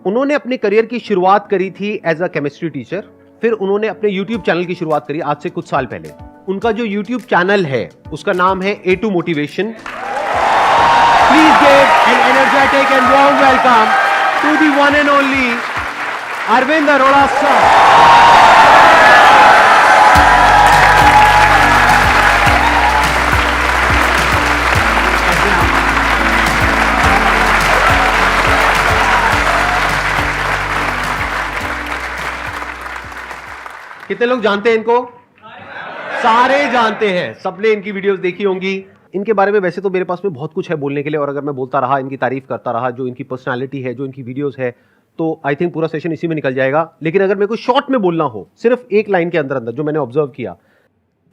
उन्होंने अपने करियर की शुरुआत करी थी एज अ केमिस्ट्री टीचर, फिर उन्होंने अपने यूट्यूब चैनल की शुरुआत करी आज से कुछ साल पहले। उनका जो यूट्यूब चैनल है उसका नाम है A2 motivation. Please give an energetic and warm welcome to the one and only Arvind Arora sir. कितने लोग जानते हैं इनको? सारे जानते हैं, सबने इनकी वीडियोस देखी होंगी। इनके बारे में वैसे तो मेरे पास में बहुत कुछ है बोलने के लिए, और अगर मैं बोलता रहा, इनकी तारीफ करता रहा, जो इनकी पर्सनालिटी है, जो इनकी वीडियोस है, तो आई थिंक पूरा सेशन इसी में निकल जाएगा। लेकिन अगर मेरे को शॉर्ट में बोलना हो, सिर्फ एक लाइन के अंदर अंदर जो मैंने ऑब्जर्व किया,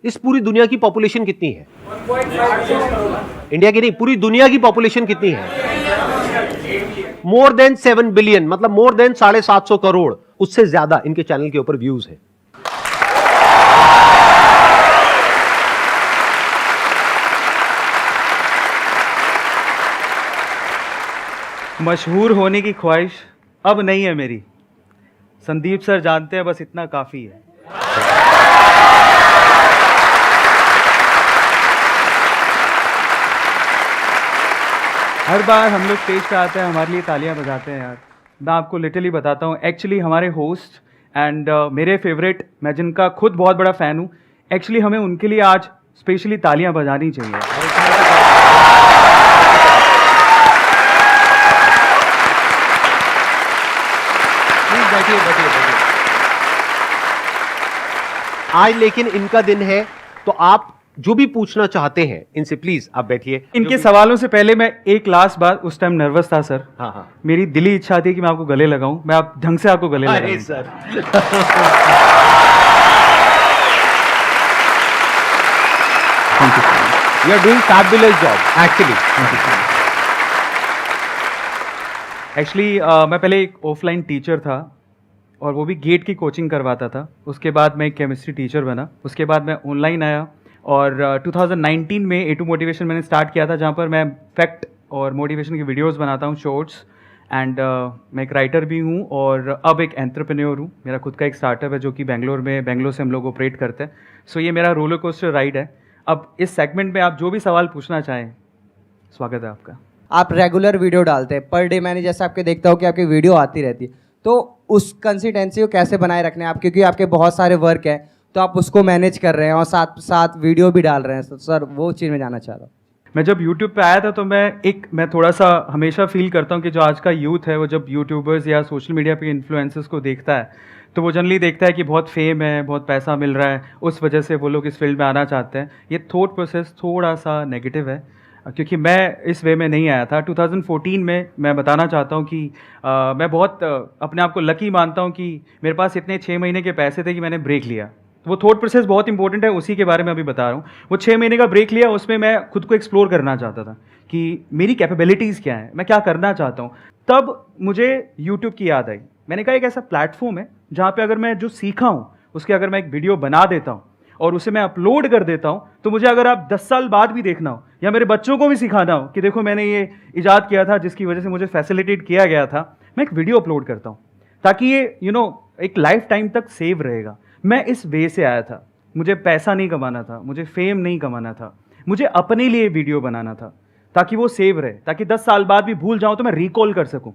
इस पूरी दुनिया की पॉपुलेशन कितनी है? 1.5 इंडिया की नहीं, पूरी दुनिया की पॉपुलेशन कितनी है? मोर देन 7 बिलियन, मतलब मोर देन 750 करोड़। उससे ज्यादा इनके चैनल के ऊपर व्यूज है। मशहूर होने की ख्वाहिश अब नहीं है मेरी, संदीप सर जानते हैं, बस इतना काफ़ी है। हर बार हम लोग स्टेज पे आते हैं, हमारे लिए तालियां बजाते हैं यार। मैं आपको लिटरली बताता हूँ, एक्चुअली हमारे होस्ट एंड मेरे फेवरेट, मैं जिनका खुद बहुत बड़ा फ़ैन हूँ, एक्चुअली हमें उनके लिए आज स्पेशली तालियां बजानी चाहिए। आज लेकिन इनका दिन है, तो आप जो भी पूछना चाहते हैं इनसे प्लीज आप बैठिए। इनके सवालों से पहले मैं एक लास्ट बात, उस टाइम नर्वस था सर। हाँ। मेरी दिली इच्छा थी कि मैं आपको गले लगाऊं, मैं आप ढंग से आपको गले लगाऊं। Sir you are doing fabulous job actually मैं पहले एक ऑफलाइन टीचर था, और वो भी गेट की कोचिंग करवाता था। उसके बाद मैं एक केमिस्ट्री टीचर बना, उसके बाद मैं ऑनलाइन आया, और 2019 में A2 मोटिवेशन मैंने स्टार्ट किया था, जहाँ पर मैं फैक्ट और मोटिवेशन की वीडियोस बनाता हूँ, शॉर्ट्स, एंड मैं एक राइटर भी हूँ, और अब एक एंटरप्रेन्योर हूँ। मेरा खुद का एक स्टार्टअप है जो कि बेंगलोर से हम लोग ऑपरेट करते हैं। सो ये मेरा रोलर कोस्टर राइड है। अब इस सेगमेंट में आप जो भी सवाल पूछना चाहें, स्वागत है आपका। आप रेगुलर वीडियो डालते हैं पर डे, मैंने जैसे आपके देखता हूँ कि आपकी वीडियो आती रहती है, तो उस कंसिस्टेंसी को कैसे बनाए रखने हैं आप? क्योंकि आपके बहुत सारे वर्क है, तो आप उसको मैनेज कर रहे हैं और साथ साथ वीडियो भी डाल रहे हैं। तो सर वो चीज़ में जानना चाह रहा हूँ। मैं जब YouTube पे आया था तो मैं थोड़ा सा हमेशा फील करता हूँ कि जो आज का यूथ है, वो जब यूट्यूबर्स या सोशल मीडिया पे इन्फ्लुएंसर्स को देखता है, तो वो जनरली देखता है कि बहुत फेम है, बहुत पैसा मिल रहा है, उस वजह से वो लोग इस फील्ड में आना चाहते हैं। ये थॉट प्रोसेस थोड़ा सा नेगेटिव है, क्योंकि मैं इस वे में नहीं आया था। 2014 में मैं बताना चाहता हूँ कि मैं बहुत अपने आप को लकी मानता हूँ कि मेरे पास इतने 6 महीने के पैसे थे कि मैंने ब्रेक लिया। वो थॉट प्रोसेस बहुत इंपॉर्टेंट है, उसी के बारे में अभी बता रहा हूँ। वो 6 महीने का ब्रेक लिया, उसमें मैं खुद को एक्सप्लोर करना चाहता था कि मेरी कैपेबिलिटीज़ क्या है, मैं क्या करना चाहता हूँ। तब मुझे यूट्यूब की याद आई। मैंने कहा एक ऐसा प्लेटफॉर्म है जहाँ पे अगर मैं जो सीखा हूँ उसके अगर मैं एक वीडियो बना देता हूँ और उसे मैं अपलोड कर देता हूँ, तो मुझे अगर आप 10 साल बाद भी देखना हो या मेरे बच्चों को भी सिखाना हो कि देखो मैंने ये इजाद किया था जिसकी वजह से मुझे फैसिलिटेट किया गया था, मैं एक वीडियो अपलोड करता हूँ ताकि ये एक लाइफ टाइम तक सेव रहेगा। मैं इस वे से आया था। मुझे पैसा नहीं कमाना था, मुझे फेम नहीं कमाना था, मुझे अपने लिए वीडियो बनाना था ताकि वो सेव रहे, ताकि 10 साल बाद भी भूल जाऊँ तो मैं रिकॉल कर सकूँ।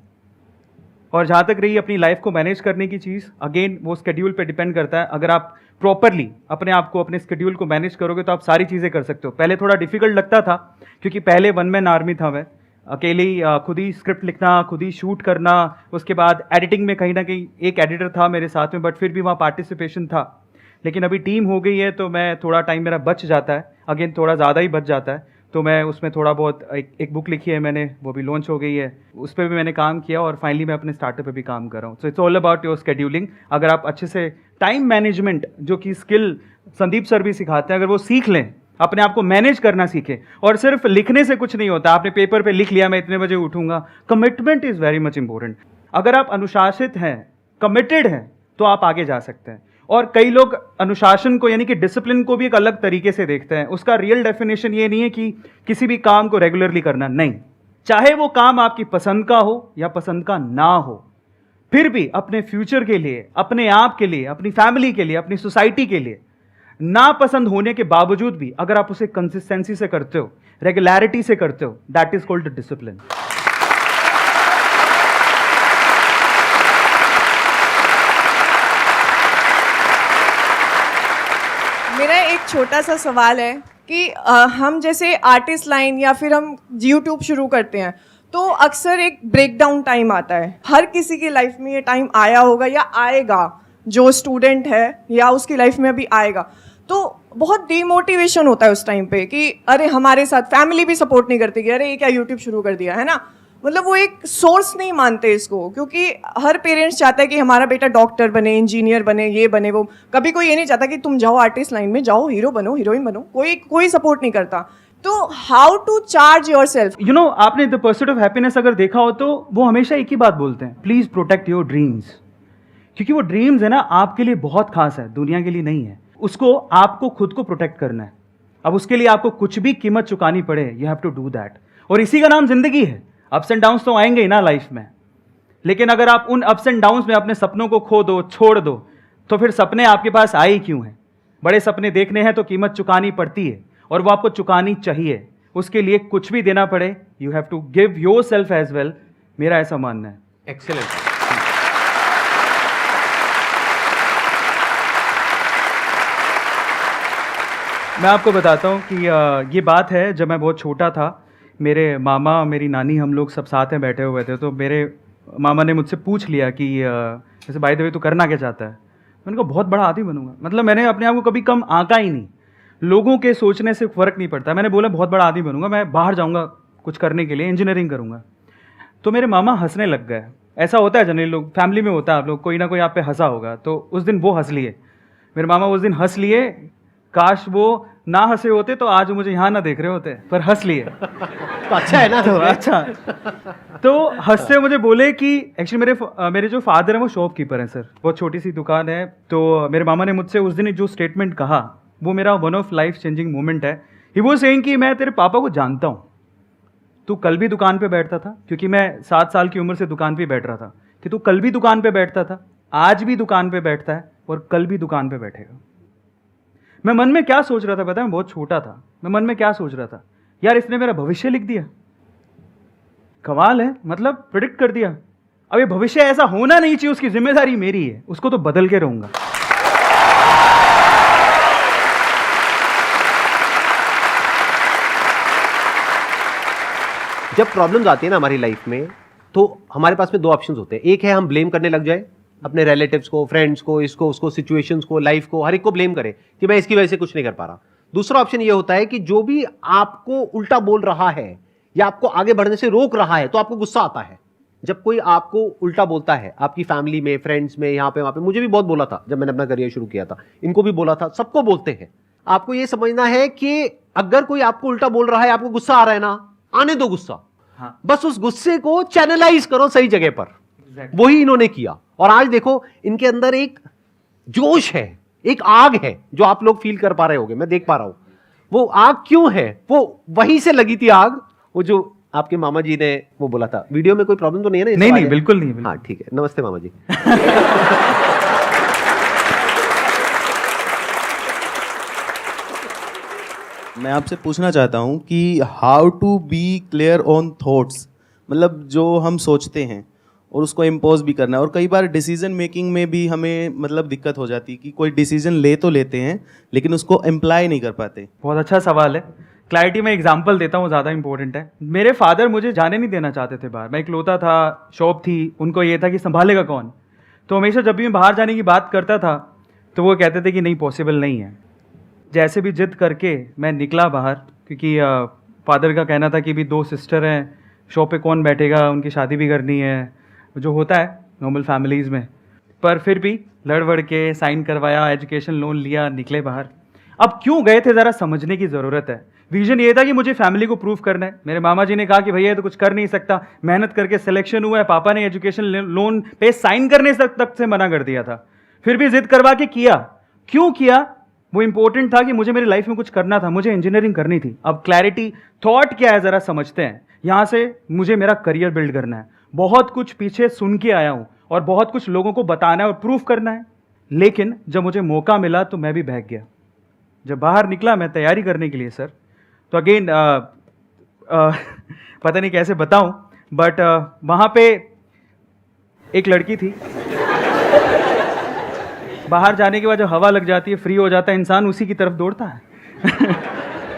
और जहाँ तक रही अपनी लाइफ को मैनेज करने की चीज़, अगेन वो स्केड्यूल पे डिपेंड करता है। अगर आप प्रॉपरली अपने आप को, अपने स्केड्यूल को मैनेज करोगे तो आप सारी चीज़ें कर सकते हो। पहले थोड़ा डिफिकल्ट लगता था क्योंकि पहले वन मैन आर्मी था मैं, अकेले ही खुद ही स्क्रिप्ट लिखना, खुद ही शूट करना, उसके बाद एडिटिंग में कहीं ना कहीं एक एडिटर था मेरे साथ में, बट फिर भी वहाँ पार्टिसिपेशन था। लेकिन अभी टीम हो गई है तो मैं थोड़ा टाइम मेरा बच जाता है, अगेन थोड़ा ज़्यादा ही बच जाता है, तो मैं उसमें थोड़ा बहुत एक बुक लिखी है मैंने, वो भी लॉन्च हो गई है, उस पर भी मैंने काम किया, और फाइनली मैं अपने स्टार्टअप पे भी काम कर रहा हूँ। So it's all about your scheduling. अगर आप अच्छे से टाइम मैनेजमेंट, जो कि स्किल संदीप सर भी सिखाते हैं, अगर वो सीख लें, अपने आप को मैनेज करना सीखें, और सिर्फ लिखने से कुछ नहीं होता। आपने पेपर पे लिख लिया मैं इतने बजे उठूंगा, commitment is very much important. अगर आप अनुशासित हैं, कमिटेड हैं, तो आप आगे जा सकते हैं। और कई लोग अनुशासन को यानी कि डिसिप्लिन को भी एक अलग तरीके से देखते हैं। उसका रियल डेफिनेशन ये नहीं है कि किसी भी काम को रेगुलरली करना, नहीं, चाहे वो काम आपकी पसंद का हो या पसंद का ना हो, फिर भी अपने फ्यूचर के लिए, अपने आप के लिए, अपनी फैमिली के लिए, अपनी सोसाइटी के लिए नापसंद होने के बावजूद भी अगर आप उसे कंसिस्टेंसी से करते हो, रेगुलरिटी से करते हो, दैट इज कॉल्ड डिसिप्लिन। मेरा एक छोटा सा सवाल है कि हम जैसे आर्टिस्ट लाइन या फिर हम यूट्यूब शुरू करते हैं तो अक्सर एक ब्रेकडाउन टाइम आता है। हर किसी की लाइफ में ये टाइम आया होगा या आएगा, जो स्टूडेंट है या उसकी लाइफ में अभी आएगा, तो बहुत डिमोटिवेशन होता है उस टाइम पे कि अरे हमारे साथ फैमिली भी सपोर्ट नहीं करती कि अरे ये क्या यूट्यूब शुरू कर दिया है ना। मतलब वो एक सोर्स नहीं मानते इसको, क्योंकि हर पेरेंट्स चाहता है कि हमारा बेटा डॉक्टर बने, इंजीनियर बने, ये बने वो। कभी कोई ये नहीं चाहता कि तुम जाओ आर्टिस्ट लाइन में, जाओ हीरो बनो, हीरोइन बनो। कोई सपोर्ट नहीं करता। तो how to charge yourself? You know, आपने द परस्यूट ऑफ हैप्पीनेस अगर देखा हो तो वो हमेशा एक ही बात बोलते हैं, प्लीज प्रोटेक्ट योर ड्रीम्स। क्योंकि वो ड्रीम्स है ना, आपके लिए बहुत खास है, दुनिया के लिए नहीं है। उसको आपको खुद को प्रोटेक्ट करना है। अब उसके लिए आपको कुछ भी कीमत चुकानी पड़े, you have to do that. और इसी का नाम जिंदगी है। अप्स एंड डाउन्स तो आएंगे ही ना लाइफ में, लेकिन अगर आप उन अप्स एंड डाउन्स में अपने सपनों को खो दो, छोड़ दो, तो फिर सपने आपके पास आए ही क्यों हैं? बड़े सपने देखने हैं तो कीमत चुकानी पड़ती है, और वो आपको चुकानी चाहिए। उसके लिए कुछ भी देना पड़े, you have to give yourself as well. मेरा ऐसा मानना है। एक्सेलेंट। मैं आपको बताता हूँ कि ये बात है, जब मैं बहुत छोटा था, मेरे मामा, मेरी नानी, हम लोग सब साथ में बैठे हुए थे। तो मेरे मामा ने मुझसे पूछ लिया कि जैसे बाय द वे तू करना क्या चाहता है। मैंने कहा बहुत बड़ा आदमी बनूंगा। मतलब मैंने अपने आप को कभी कम आंका ही नहीं, लोगों के सोचने से फ़र्क नहीं पड़ता। मैंने बोला बहुत बड़ा आदमी बनूंगा, मैं बाहर जाऊंगा कुछ करने के लिए, इंजीनियरिंग करूंगा। तो मेरे मामा हंसने लग गए। ऐसा होता है जनरली, लोग फैमिली में होता है, आप लोग कोई ना कोई आप पे हंसा होगा। तो उस दिन वो हंस लिए, मेरे मामा उस दिन हंस लिए। काश वो ना हंसे होते तो आज मुझे यहाँ ना देख रहे होते, पर हंस लिए। तो अच्छा है ना। तो अच्छा, तो हंसते मुझे बोले कि एक्चुअली मेरे जो फादर हैं वो शॉपकीपर हैं सर, बहुत छोटी सी दुकान है। तो मेरे मामा ने मुझसे उस दिन जो स्टेटमेंट कहा, वो मेरा one of life changing moment है। ही वो सेइंग कि मैं तेरे पापा को जानता हूँ, तू कल भी दुकान पे बैठता था, क्योंकि मैं 7 साल की उम्र से दुकान पे बैठ रहा था, कि तू कल भी दुकान पे बैठता था, आज भी दुकान पे बैठता है और कल भी दुकान पे बैठेगा। मैं मन में क्या सोच रहा था पता है? मैं बहुत छोटा था, मैं मन में क्या सोच रहा था, यार इसने मेरा भविष्य लिख दिया। कमाल है, मतलब प्रेडिक्ट कर दिया। अब ये भविष्य ऐसा होना नहीं चाहिए, उसकी जिम्मेदारी मेरी है, उसको तो बदल के रहूंगा। जब प्रॉब्लम्स आती है ना हमारी लाइफ में, तो हमारे पास में 2 ऑप्शंस होते हैं। एक है हम ब्लेम करने लग जाए अपने रिलेटिव्स को, फ्रेंड्स को, इसको उसको, सिचुएशंस को, लाइफ को, हर एक को ब्लेम करें कि मैं इसकी वजह से कुछ नहीं कर पा रहा। दूसरा ऑप्शन ये होता है कि जो भी आपको उल्टा बोल रहा है या आपको आगे बढ़ने से रोक रहा है, तो आपको गुस्सा आता है। जब कोई आपको उल्टा बोलता है, आपकी फैमिली में, फ्रेंड्स में, यहाँ पे वहाँ पे, मुझे भी बहुत बोला था जब मैंने अपना करियर शुरू किया था, इनको भी बोला था, सबको बोलते हैं। आपको ये समझना है कि अगर कोई आपको उल्टा बोल रहा है, आपको गुस्सा आ रहा है ना, आने दो गुस्सा। हाँ। बस उस गुस्से को चैनलाइज करो सही जगह पर। वही इन्होंने किया, और आज देखो इनके अंदर एक जोश है, एक आग है जो आप लोग फील कर पा रहे होगे, मैं देख पा रहा हूं। वो आग क्यों है? वो वहीं से लगी थी आग, वो जो आपके मामा जी ने वो बोला था। वीडियो में कोई प्रॉब्लम तो नहीं है ना? नहीं, बिल्कुल नहीं। हाँ ठीक है, नमस्ते मामा जी। मैं आपसे पूछना चाहता हूँ कि how to be clear on thoughts, मतलब जो हम सोचते हैं और उसको इम्पोज भी करना है। और कई बार डिसीजन मेकिंग में भी हमें मतलब दिक्कत हो जाती है कि कोई डिसीजन ले तो लेते हैं लेकिन उसको अप्लाई नहीं कर पाते। बहुत अच्छा सवाल है। क्लैरिटी में एग्जांपल देता हूँ, ज़्यादा इंपॉर्टेंट है। मेरे फादर मुझे जाने नहीं देना चाहते थे बाहर। मैं इकलौता था, शॉप थी, उनको ये था कि संभालेगा कौन। तो हमेशा जब भी मैं बाहर जाने की बात करता था तो वो कहते थे कि नहीं, पॉसिबल नहीं है। जैसे भी जिद करके मैं निकला बाहर, क्योंकि फादर का कहना था कि भी 2 सिस्टर हैं, शॉप पे कौन बैठेगा, उनकी शादी भी करनी है, जो होता है नॉर्मल फैमिलीज़ में। पर फिर भी लड़ वड़ के साइन करवाया, एजुकेशन लोन लिया, निकले बाहर। अब क्यों गए थे ज़रा समझने की ज़रूरत है। विजन ये था कि मुझे फैमिली को प्रूफ करना है। मेरे मामा जी ने कहा कि भैया ये तो कुछ कर नहीं सकता, मेहनत करके सिलेक्शन हुआ है। पापा ने एजुकेशन लोन पे साइन करने तक से मना कर दिया था, फिर भी जिद करवा के किया। क्यों किया? वो इंपॉर्टेंट था कि मुझे मेरी लाइफ में कुछ करना था, मुझे इंजीनियरिंग करनी थी। अब क्लैरिटी थॉट क्या है ज़रा समझते हैं। यहाँ से मुझे मेरा करियर बिल्ड करना है, बहुत कुछ पीछे सुन के आया हूँ और बहुत कुछ लोगों को बताना है और प्रूफ करना है, लेकिन जब मुझे मौका मिला तो मैं भी बहक गया। जब बाहर निकला मैं तैयारी करने के लिए सर, तो अगेन पता नहीं कैसे बताऊं, बट वहाँ पे एक लड़की थी। बाहर जाने के बाद जब हवा लग जाती है, फ्री हो जाता है इंसान, उसी की तरफ दौड़ता है।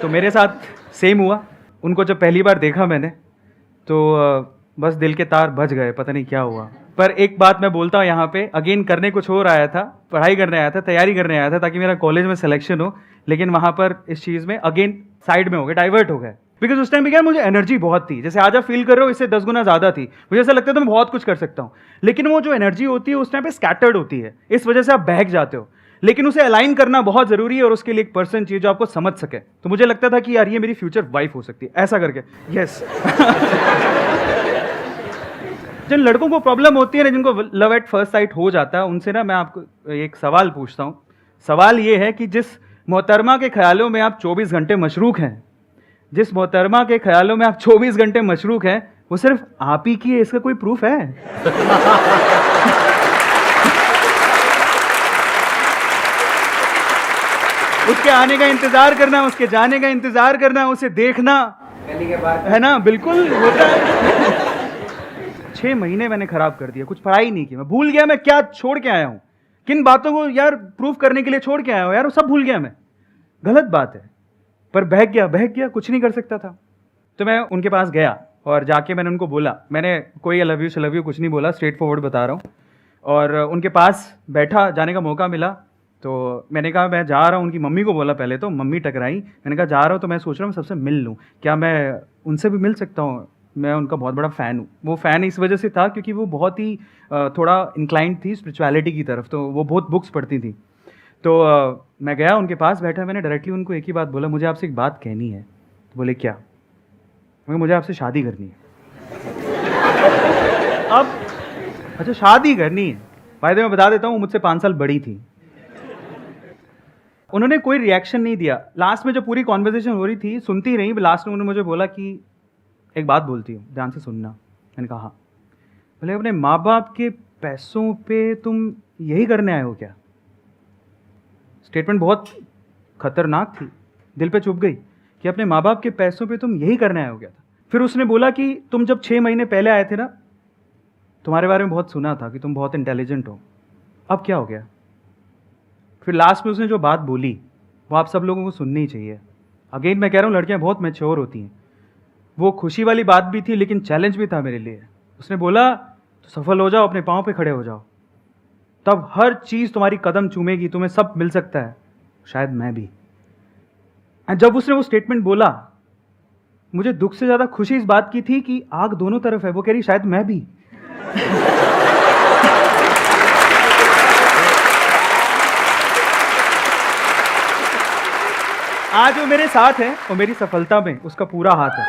तो मेरे साथ सेम हुआ। उनको जब पहली बार देखा मैंने तो बस दिल के तार बज गए, पता नहीं क्या हुआ। पर एक बात मैं बोलता हूँ यहाँ पे, अगेन करने कुछ और आया था, पढ़ाई करने आया था, तैयारी करने आया था ताकि मेरा कॉलेज में सिलेक्शन हो, लेकिन वहाँ पर इस चीज़ में अगेन साइड में हो गए, डाइवर्ट हो गए। बिकॉज उस टाइम पे क्या मुझे एनर्जी बहुत थी, जैसे आज आप फील कर रहे हो इससे 10 गुना ज़्यादा थी। मुझे ऐसा लगता था मैं बहुत कुछ कर सकता हूँ, लेकिन वो जो एनर्जी होती है उस टाइम पे स्कैटर्ड होती है, इस वजह से आप बहक जाते हो। लेकिन उसे अलाइन करना बहुत ज़रूरी है और उसके लिए एक पर्सन चाहिए जो आपको समझ सके। तो मुझे लगता था कि यार ये मेरी फ्यूचर वाइफ हो सकती है, ऐसा करके। यस। जिन लड़कों को प्रॉब्लम होती है ना, जिनको लव एट फर्स्ट साइट हो जाता है, उनसे ना मैं आपको एक सवाल पूछता हूँ। सवाल ये है कि जिस मोहतरमा के ख्यालों में आप 24 घंटे मशरूक हैं, जिस मोहतरमा के ख्यालों में आप 24 घंटे मशरूक हैं, वो सिर्फ आप ही की है, इसका कोई प्रूफ है? उसके आने का इंतजार करना, उसके जाने का इंतजार करना, उसे देखना, है ना? बिल्कुल होता है। 6 महीने मैंने खराब कर दिया, कुछ पढ़ाई नहीं की, मैं भूल गया मैं क्या छोड़ के आया हूं, किन बातों को यार प्रूफ करने के लिए छोड़ के आया हूं यार, वो सब भूल गया मैं। गलत बात है, पर बहक गया, कुछ नहीं कर सकता था। तो मैं उनके पास गया और जाके मैंने उनको बोला, मैंने कोई आई लव यू कुछ नहीं बोला, स्ट्रेट फॉरवर्ड बता रहा हूँ। और उनके पास बैठा, जाने का मौका मिला तो मैंने कहा मैं जा रहा हूँ। उनकी मम्मी को बोला पहले, तो मम्मी टकराई। मैंने कहा जा रहा हूँ तो मैं सोच रहा हूँ सबसे मिल लूँ, क्या मैं उनसे भी मिल सकता हूँ? मैं उनका बहुत बड़ा फ़ैन हूँ। वो फ़ैन इस वजह से था क्योंकि वो बहुत ही थोड़ा इंक्लाइंड थी स्पिरिचुअलिटी की तरफ, तो वो बहुत बुक्स पढ़ती थी। तो मैं गया उनके पास बैठा, मैंने डायरेक्टली उनको एक ही बात बोला, मुझे आपसे एक बात कहनी है। तो बोले क्या? मुझे आपसे शादी करनी है। अब अच्छा शादी करनी है, भाई मैं बता देता हूँ, मुझसे 5 साल बड़ी थी। उन्होंने कोई रिएक्शन नहीं दिया। लास्ट में जब पूरी कॉन्वर्सेशन हो रही थी, सुनती रही, लास्ट में उन्होंने मुझे बोला कि एक बात बोलती हूँ, ध्यान से सुनना। मैंने कहा हाँ। बोले अपने माँ बाप के पैसों पे तुम यही करने आए हो क्या? स्टेटमेंट बहुत खतरनाक थी, दिल पे चुभ गई कि अपने माँ बाप के पैसों पे तुम यही करने आए हो क्या था। फिर उसने बोला कि तुम जब 6 महीने पहले आए थे ना, तुम्हारे बारे में बहुत सुना था कि तुम बहुत इंटेलिजेंट हो, अब क्या हो गया? फिर लास्ट में उसने जो बात बोली वो आप सब लोगों को सुननी ही चाहिए। अगेन मैं कह रहा हूँ, लड़कियाँ बहुत मैच्योर होती हैं। वो खुशी वाली बात भी थी लेकिन चैलेंज भी था मेरे लिए। उसने बोला तो सफल हो जाओ, अपने पाँव पे खड़े हो जाओ, तब हर चीज़ तुम्हारी कदम चूमेगी, तुम्हें सब मिल सकता है, शायद मैं भी। जब उसने वो स्टेटमेंट बोला, मुझे दुख से ज़्यादा खुशी इस बात की थी कि आग दोनों तरफ है। वो कह रही शायद मैं भी। आज वो मेरे साथ है और मेरी सफलता में उसका पूरा हाथ है।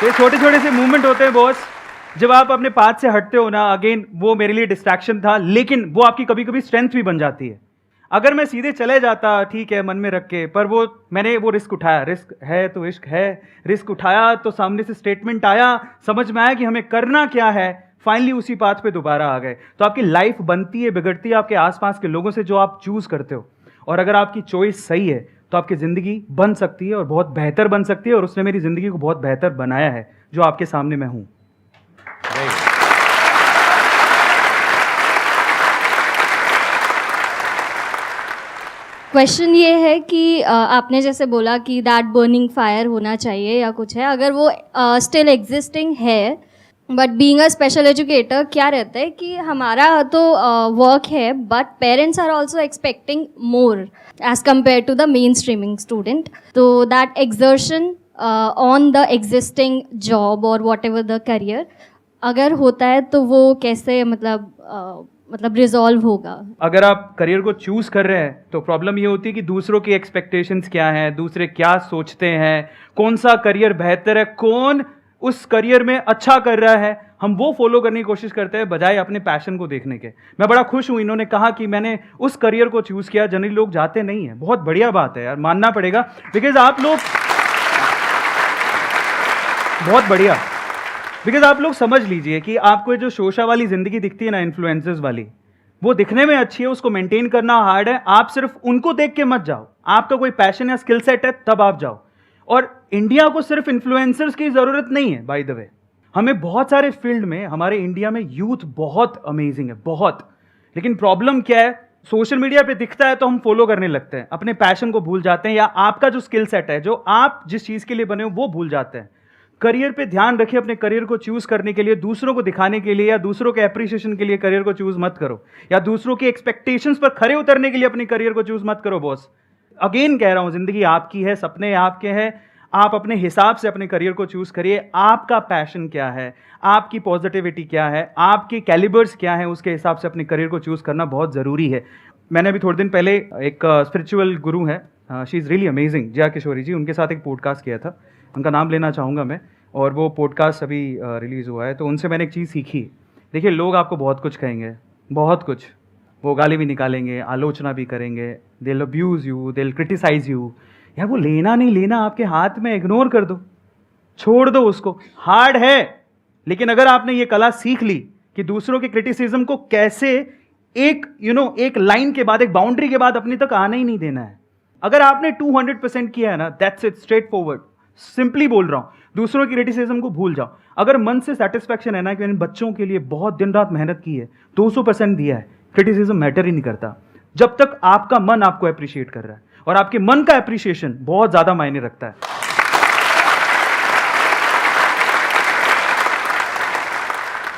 ये छोटे छोटे से मूवमेंट होते हैं बॉस, जब आप अपने पाथ से हटते हो ना, अगेन वो मेरे लिए डिस्ट्रैक्शन था, लेकिन वो आपकी कभी कभी स्ट्रेंथ भी बन जाती है। अगर मैं सीधे चले जाता, ठीक है, मन में रख के, पर मैंने वो रिस्क उठाया। रिस्क है तो इश्क है। रिस्क उठाया तो सामने से स्टेटमेंट आया, समझ में आया कि हमें करना क्या है, फाइनली उसी पाथ पे दोबारा आ गए। तो आपकी लाइफ बनती है, बिगड़ती है आपके आसपास के लोगों से जो आप चूज करते हो। और अगर आपकी चॉइस सही है तो आपकी ज़िंदगी बन सकती है और बहुत बेहतर बन सकती है। और उसने मेरी ज़िंदगी को बहुत बेहतर बनाया है, जो आपके सामने मैं हूँ। क्वेश्चन ये है कि आपने जैसे बोला कि दैट बर्निंग फायर होना चाहिए या कुछ है, अगर वो स्टिल एग्जिस्टिंग है, but being a special educator क्या रहता है कि हमारा तो वर्क है, but parents are also expecting more as compare to the main streaming student. तो that exertion on the existing job और वॉट एवर द करियर अगर होता है तो वो कैसे मतलब रिजॉल्व होगा? अगर आप करियर को चूज कर रहे हैं तो प्रॉब्लम ये होती है कि दूसरों की एक्सपेक्टेशंस क्या हैं, दूसरे क्या सोचते हैं, कौन सा करियर बेहतर है, कौन उस करियर में अच्छा कर रहा है, हम वो फॉलो करने की कोशिश करते हैं बजाय अपने पैशन को देखने के। मैं बड़ा खुश हूँ इन्होंने कहा कि मैंने उस करियर को चूज़ किया, जनरली लोग जाते नहीं हैं। बहुत बढ़िया बात है यार, मानना पड़ेगा, बिकॉज आप लोग बहुत बढ़िया, बिकॉज आप लोग समझ लीजिए कि आपको जो शोशा वाली ज़िंदगी दिखती है ना, इन्फ्लुएंसर्स वाली, वो दिखने में अच्छी है, उसको मेंटेन करना हार्ड है। आप सिर्फ उनको देख के मत जाओ, आपका कोई पैशन या स्किल सेट है तब आप जाओ। और इंडिया को सिर्फ इन्फ्लुएंसर्स की ज़रूरत नहीं है, बाय द वे। हमें बहुत सारे फील्ड में, हमारे इंडिया में यूथ बहुत अमेजिंग है, बहुत। लेकिन प्रॉब्लम क्या है, सोशल मीडिया पे दिखता है तो हम फॉलो करने लगते हैं, अपने पैशन को भूल जाते हैं, या आपका जो स्किल सेट है, जो आप जिस चीज़ के लिए बने हो वो भूल जाते हैं। करियर पे ध्यान रखिए, अपने करियर को चूज करने के लिए, दूसरों को दिखाने के लिए या दूसरों के एप्रिसिएशन के लिए करियर को चूज मत करो, या दूसरों के एक्सपेक्टेशंस पर खरे उतरने के लिए अपने करियर को चूज मत करो बॉस। अगेन कह रहा हूं, जिंदगी आपकी है, सपने आपके हैं, आप अपने हिसाब से अपने करियर को चूज करिए। आपका पैशन क्या है, आपकी पॉजिटिविटी क्या है, आपके कैलिबर्स क्या है, उसके हिसाब से अपने करियर को चूज करना बहुत जरूरी है। मैंने अभी थोड़े दिन पहले एक स्पिरिचुअल गुरु है, she is really amazing, Jaya Kishori ji, उनके साथ एक पॉडकास्ट किया था, उनका नाम लेना चाहूँगा मैं, और वो पॉडकास्ट अभी रिलीज़ हुआ है। तो उनसे मैंने एक चीज़ सीखी। देखिए, लोग आपको बहुत कुछ कहेंगे, बहुत कुछ, वो गाली भी निकालेंगे, आलोचना भी करेंगे, they will abuse you, they will criticise you. यार वो लेना नहीं लेना आपके हाथ में, इग्नोर कर दो, छोड़ दो उसको। हार्ड है, लेकिन अगर आपने ये कला सीख ली कि दूसरों के क्रिटिसिज्म को कैसे एक एक लाइन के बाद, एक बाउंड्री के बाद अपने तक आने ही नहीं देना है। अगर आपने 200% किया है ना, that's it, straight forward, simply बोल रहा हूं, दूसरों की क्रिटिसिज्म को भूल जाओ। अगर मन से सेटिस्फैक्शन है ना कि मैंने बच्चों के लिए बहुत दिन रात मेहनत की है, 200% दिया है, क्रिटिसिज्म मैटर ही नहीं करता, जब तक आपका मन आपको अप्रिशिएट कर रहा है। और आपके मन का अप्रिशिएशन बहुत ज्यादा मायने रखता है।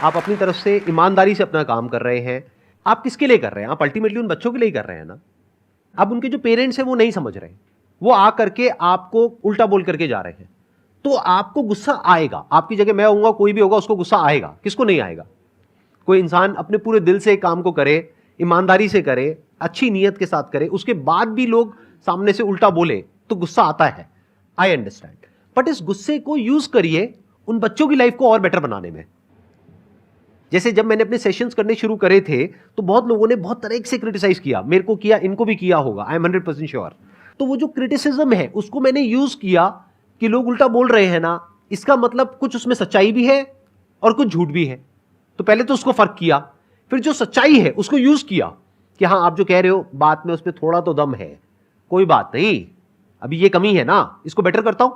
आप अपनी तरफ से ईमानदारी से अपना काम कर रहे हैं। आप किसके लिए कर रहे हैं? आप अल्टीमेटली उन बच्चों के लिए कर रहे हैं ना। अब उनके जो पेरेंट्स हैं वो नहीं समझ रहे, वो आ करके आपको उल्टा बोल करके जा रहे हैं, तो आपको गुस्सा आएगा। आपकी जगह मैं होऊंगा, कोई भी होगा, उसको गुस्सा आएगा। किसको नहीं आएगा? कोई इंसान अपने पूरे दिल से एक काम को करे, ईमानदारी से करे, अच्छी नीयत के साथ करे, उसके बाद भी लोग सामने से उल्टा बोले तो गुस्सा आता है। आई अंडरस्टैंड, बट इस गुस्से को यूज करिए उन बच्चों की लाइफ को और बेटर बनाने में। जैसे जब मैंने अपने सेशंस करने शुरू करे थे तो बहुत लोगों ने बहुत तरह से क्रिटिसाइज किया, मेरे को किया, इनको भी किया होगा, आई एम 100% श्योर। तो वो जो क्रिटिसिज्म है उसको मैंने यूज किया कि लोग उल्टा बोल रहे हैं ना, इसका मतलब कुछ उसमें सच्चाई भी है और कुछ झूठ भी है। तो पहले तो उसको फर्क किया, फिर जो सच्चाई है उसको यूज किया कि हाँ, आप जो कह रहे हो बात में उसमें थोड़ा तो दम है, कोई बात नहीं, अभी ये कमी है ना, इसको बेटर करता हूं,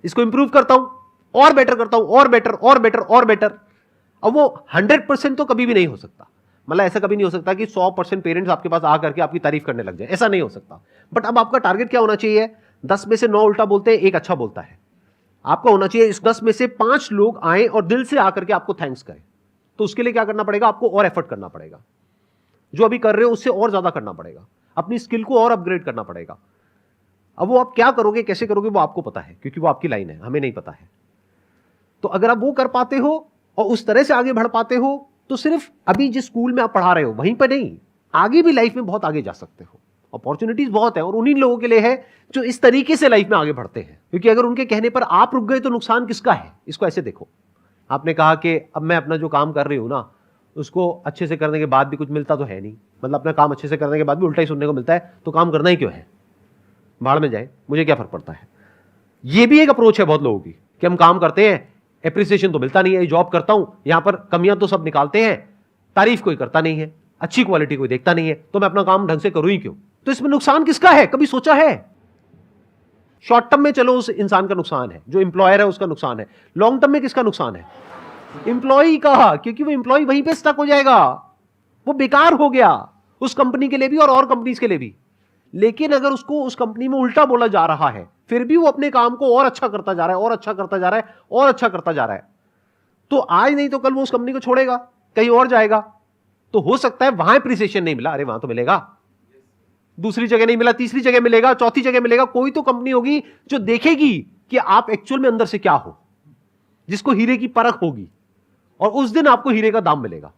इसको इंप्रूव करता हूं, और बेटर करता हूं, और बेटर और बेटर और बेटर। अब वो 100% तो कभी भी नहीं हो सकता, मतलब ऐसा कभी नहीं हो सकता कि 100% पेरेंट्स आपके पास आकर के आपकी तारीफ करने लग जाए, ऐसा नहीं हो सकता। बट अब आपका टारगेट क्या होना चाहिए? 10 में से 9 उल्टा बोलते हैं, एक अच्छा बोलता है। आपका होना चाहिए इस 10 में से 5 लोग आए और दिल से आकर के आपको थैंक्स करें। तो उसके लिए क्या करना पड़ेगा? आपको और एफर्ट करना पड़ेगा, जो अभी कर रहे हो उससे और ज्यादा करना पड़ेगा, अपनी स्किल को और अपग्रेड करना पड़ेगा। अब वो आप क्या करोगे, कैसे करोगे, वो आपको पता है, क्योंकि वो आपकी लाइन है, हमें नहीं पता है। तो अगर आप वो कर पाते हो और उस तरह से आगे बढ़ पाते हो, तो सिर्फ अभी जिस स्कूल में आप पढ़ा रहे हो वहीं पर नहीं, आगे भी लाइफ में बहुत आगे जा सकते हो। अपॉर्चुनिटीज बहुत है, और उन्हीं लोगों के लिए है जो इस तरीके से लाइफ में आगे बढ़ते हैं। क्योंकि अगर उनके कहने पर आप रुक गए तो नुकसान किसका है? इसको ऐसे देखो, आपने कहा कि अब मैं अपना जो काम कर रही हूं ना, उसको अच्छे से करने के बाद भी कुछ मिलता तो है नहीं, मतलब अपना काम अच्छे से करने के बाद भी उल्टा ही सुनने को मिलता है, तो काम करना ही क्यों है? भाड़ में जाए, मुझे क्या फर्क पड़ता है। ये भी एक अप्रोच है बहुत लोगों की कि हम काम करते हैं, एप्रिसिएशन तो मिलता नहीं है, जॉब करता हूं, यहां पर कमियां तो सब निकालते हैं, तारीफ कोई करता नहीं है, अच्छी क्वालिटी कोई देखता नहीं है, तो मैं अपना काम ढंग से करूं ही क्यों? तो इसमें नुकसान किसका है? कभी सोचा है? शॉर्ट टर्म में चलो उस इंसान का नुकसान है, जो एम्प्लॉयर है उसका नुकसान है। लॉन्ग टर्म में किसका नुकसान है? एम्प्लॉय का, क्योंकि वो एम्प्लॉय वहीं पे स्टक हो जाएगा, वो बेकार हो गया उस कंपनी के लिए भी और कंपनीज के लिए भी। लेकिन अगर उसको उस कंपनी में उल्टा बोला जा रहा है, फिर भी वो अपने काम को और अच्छा करता जा रहा है, और अच्छा करता जा रहा है, और अच्छा करता जा रहा है, तो आज नहीं तो कल वो उस कंपनी को छोड़ेगा, कहीं और जाएगा। तो हो सकता है वहां एप्रिसिएशन नहीं मिला, अरे वहां तो मिलेगा, दूसरी जगह नहीं मिला, तीसरी जगह मिलेगा, चौथी जगह मिलेगा। कोई तो कंपनी होगी जो देखेगी कि आप एक्चुअल में अंदर से क्या हो, जिसको हीरे की परख होगी, और उस दिन आपको हीरे का दाम मिलेगा।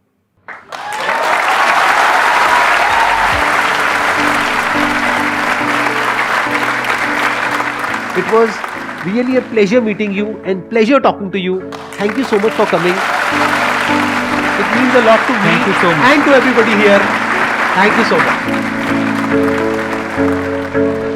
It was really a pleasure meeting you and pleasure talking to you. Thank you so much for coming. It means a lot to me Thank you so much. and to everybody here. Thank you so much.